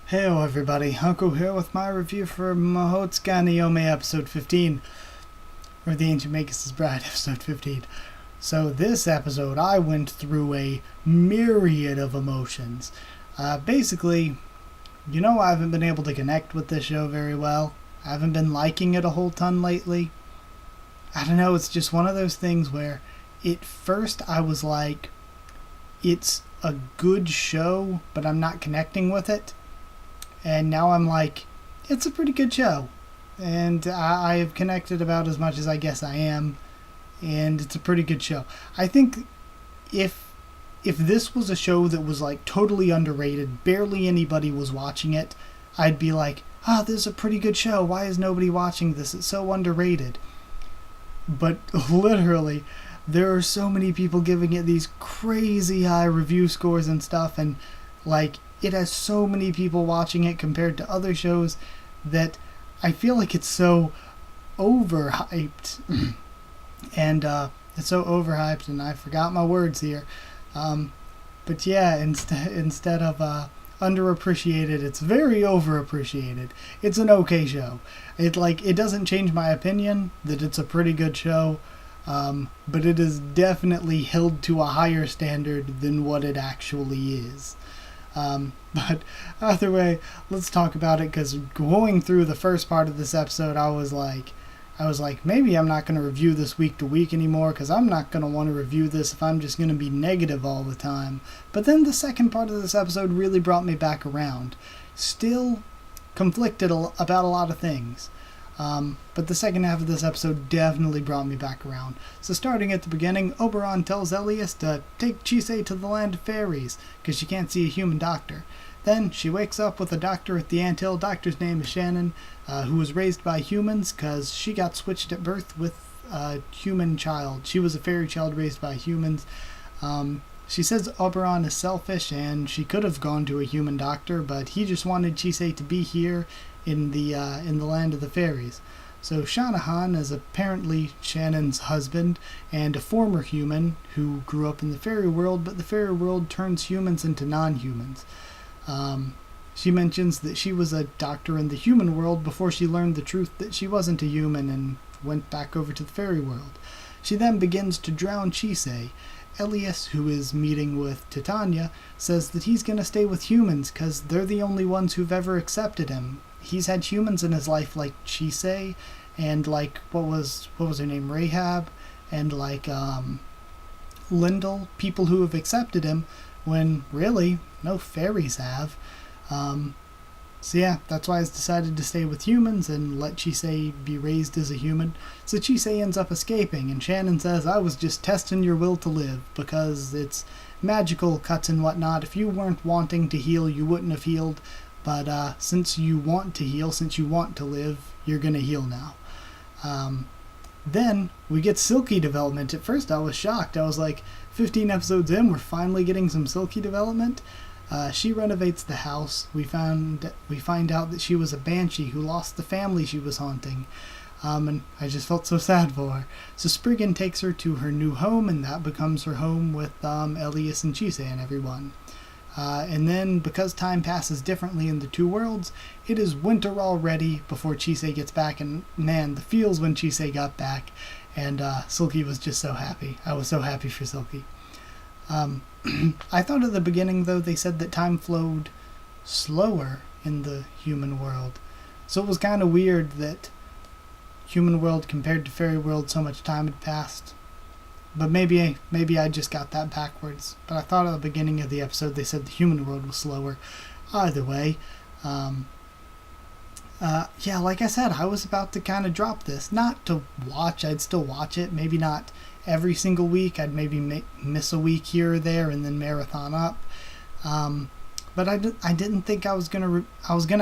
Heyo everybody, Haku here with my review for Mahoutsukai no Yome episode 15, or the Ancient Magus Bride episode 15. So this episode I went through a myriad of emotions. Basically, I haven't been able to connect with this show very well. I haven't been liking it a whole ton lately. I don't know, it's just one of those things where at first I was like, it's a good show, but I'm not connecting with it. And now I'm like, it's a pretty good show. And I have connected about as much as I guess I am. And it's a pretty good show. I think if this was a show that was like totally underrated, barely anybody was watching it, I'd be like, this is a pretty good show. Why is nobody watching this? It's so underrated. But literally, there are so many people giving it these crazy high review scores and stuff. And like, it has so many people watching it compared to other shows that I feel like it's so overhyped. And it's so overhyped, and I forgot my words here. But yeah, instead of underappreciated, it's very overappreciated. It's an okay show. It doesn't change my opinion that it's a pretty good show, but it is definitely held to a higher standard than what it actually is. But either way, let's talk about it, because going through the first part of this episode, I was like, maybe I'm not going to review this week to week anymore, because I'm not going to want to review this if I'm just going to be negative all the time. But then the second part of this episode really brought me back around. Still conflicted about a lot of things. But the second half of this episode definitely brought me back around. So starting at the beginning, Oberon tells Elias to take Chisei to the land of fairies, because she can't see a human doctor. Then she wakes up with a doctor at the anthill. Doctor's name is Shannon, who was raised by humans because she got switched at birth with a human child. She was a fairy child raised by humans. She says Oberon is selfish and she could have gone to a human doctor, but he just wanted Chisei to be here in the land of the fairies. So Shanahan is apparently Shannon's husband and a former human who grew up in the fairy world, but the fairy world turns humans into non-humans. She mentions that she was a doctor in the human world before she learned the truth that she wasn't a human and went back over to the fairy world. She then begins to drown Chisei. Elias, who is meeting with Titania, says that he's going to stay with humans because they're the only ones who've ever accepted him. He's had humans in his life like Chisei and like, what was her name, Rahab, and like Lyndall, people who have accepted him when really no fairies have. So yeah, that's why he's decided to stay with humans and let Chisei be raised as a human. So Chisei ends up escaping, and Shannon says, I was just testing your will to live, because it's magical cuts and whatnot. If you weren't wanting to heal, you wouldn't have healed, but since you want to heal, since you want to live, you're gonna heal now. Then we get Silky development. At first I was shocked. I was like, 15 episodes in, we're finally getting some Silky development. She renovates the house. We find out that she was a banshee who lost the family she was haunting. And I just felt so sad for her. So Spriggan takes her to her new home, and that becomes her home with Elias and Chisei and everyone. And then, because time passes differently in the two worlds, it is winter already before Chisei gets back, and man, the feels when Chisei got back. And Silky was just so happy. I was so happy for Silky. I thought at the beginning, though, they said that time flowed slower in the human world. So it was kind of weird that human world compared to fairy world, so much time had passed. But maybe I just got that backwards. But I thought at the beginning of the episode they said the human world was slower. Either way, yeah, like I said, I was about to kind of drop this. Not to watch, I'd still watch it. Maybe not every single week. I'd maybe miss a week here or there and then marathon up. But I didn't think I was gonna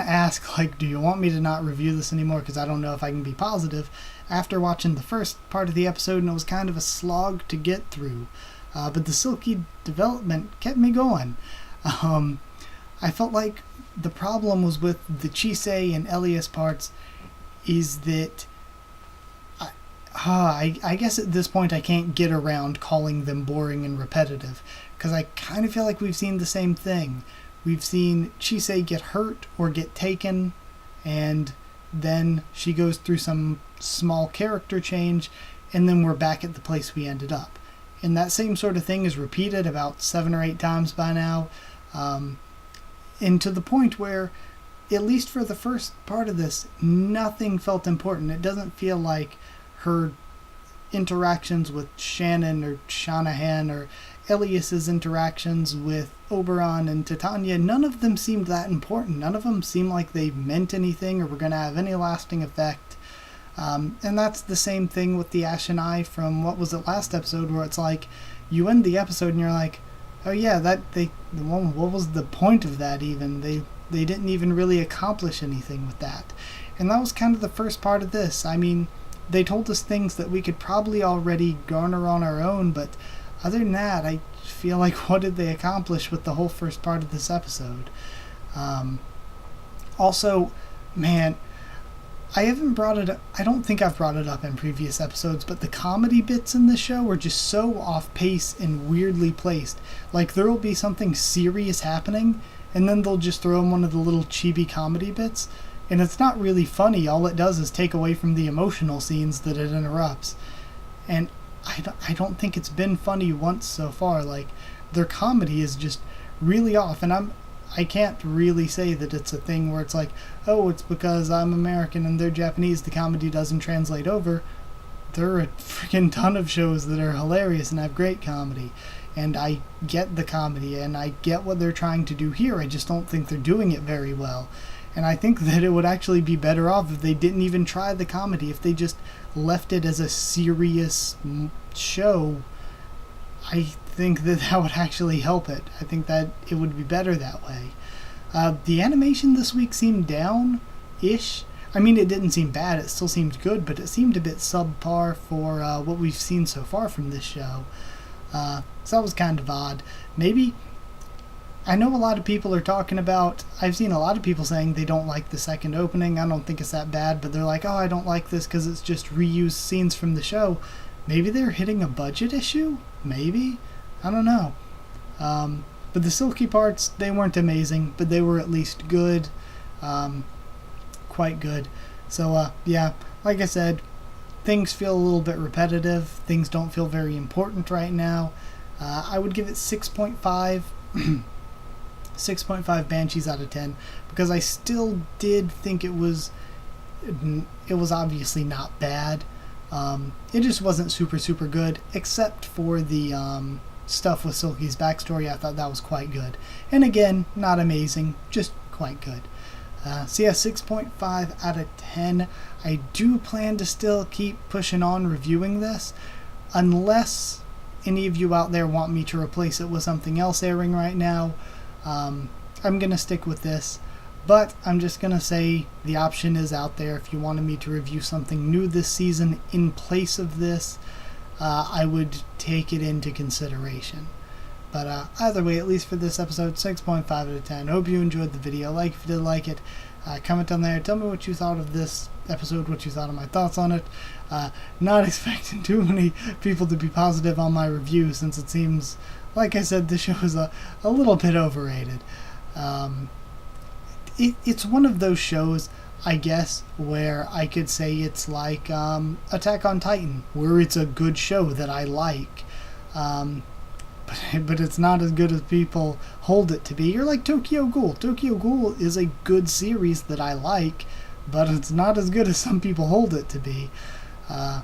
ask, like, do you want me to not review this anymore, because I don't know if I can be positive after watching the first part of the episode, and it was kind of a slog to get through. But the Silky development kept me going. I felt like the problem was with the Chisei and Elias parts is that I guess at this point I can't get around calling them boring and repetitive, because I kind of feel like we've seen the same thing. We've seen Chisei get hurt or get taken, and then she goes through some small character change, and then we're back at the place we ended up. And that same sort of thing is repeated about 7 or 8 times by now, and to the point where, at least for the first part of this, nothing felt important. It doesn't feel like her interactions with Shannon or Shanahan or Elias's interactions with Oberon and Titania, none of them seemed that important. None of them seemed like they meant anything or were going to have any lasting effect. And that's the same thing with the Ash and I from, what was it, last episode, where it's like, you end the episode and you're like, oh yeah, what was the point of that even? They didn't even really accomplish anything with that. And that was kind of the first part of this. I mean, they told us things that we could probably already garner on our own, but other than that, I feel like, what did they accomplish with the whole first part of this episode? Also, man, I don't think I've brought it up in previous episodes, but the comedy bits in this show are just so off pace and weirdly placed. Like, there will be something serious happening, and then they'll just throw in one of the little chibi comedy bits, and it's not really funny. All it does is take away from the emotional scenes that it interrupts. And I don't think it's been funny once so far. Like, their comedy is just really off, and I can't really say that it's a thing where it's like, oh, it's because I'm American and they're Japanese, the comedy doesn't translate over. There are a freaking ton of shows that are hilarious and have great comedy, and I get the comedy and I get what they're trying to do here. I just don't think they're doing it very well. And I think that it would actually be better off if they didn't even try the comedy, if they just left it as a serious show. I think that would actually help it. I think that it would be better that way. The animation this week seemed down-ish. I mean, it didn't seem bad, it still seemed good, but it seemed a bit subpar for what we've seen so far from this show. So that was kind of odd. Maybe, I know a lot of people are talking about, I've seen a lot of people saying they don't like the second opening. I don't think it's that bad, but they're like, oh, I don't like this because it's just reused scenes from the show. Maybe they're hitting a budget issue? Maybe? I don't know. But the Silky parts, they weren't amazing, but they were at least good. Quite good. So, yeah, like I said, things feel a little bit repetitive. Things don't feel very important right now. I would give it 6.5. 6.5 Banshees out of 10, because I still did think it was obviously not bad. It just wasn't super good, except for the stuff with Silky's backstory. I thought that was quite good. And again, not amazing, just quite good. So yeah, 6.5 out of 10. I do plan to still keep pushing on reviewing this, unless any of you out there want me to replace it with something else airing right now. I'm going to stick with this, but I'm just going to say the option is out there. If you wanted me to review something new this season in place of this, I would take it into consideration. But either way, at least for this episode, 6.5 out of 10. Hope you enjoyed the video. Like if you did like it. Comment down there. Tell me what you thought of this episode, what you thought of my thoughts on it. Not expecting too many people to be positive on my review, since it seems, like I said, this show is a little bit overrated. It's one of those shows, I guess, where I could say it's like Attack on Titan, where it's a good show that I like. But it's not as good as people hold it to be. You're like Tokyo Ghoul. Tokyo Ghoul is a good series that I like, but it's not as good as some people hold it to be. So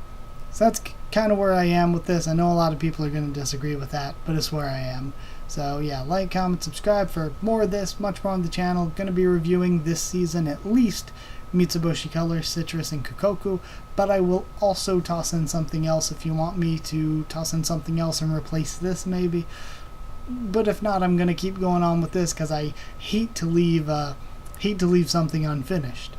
that's kind of where I am with this. I know a lot of people are going to disagree with that, but it's where I am. So yeah, like, comment, subscribe for more of this, much more on the channel. Going to be reviewing this season at least Mitsuboshi Colors, Citrus, and Kokoku, but I will also toss in something else if you want me to toss in something else and replace this maybe. But if not, I'm going to keep going on with this because I hate to leave something unfinished.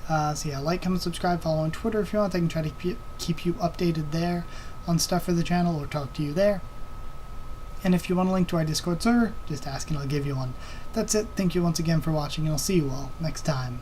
So yeah, like, comment, subscribe, follow on Twitter if you want. I can try to keep you updated there on stuff for the channel or talk to you there. And if you want a link to our Discord server, just ask and I'll give you one. That's it. Thank you once again for watching, and I'll see you all next time.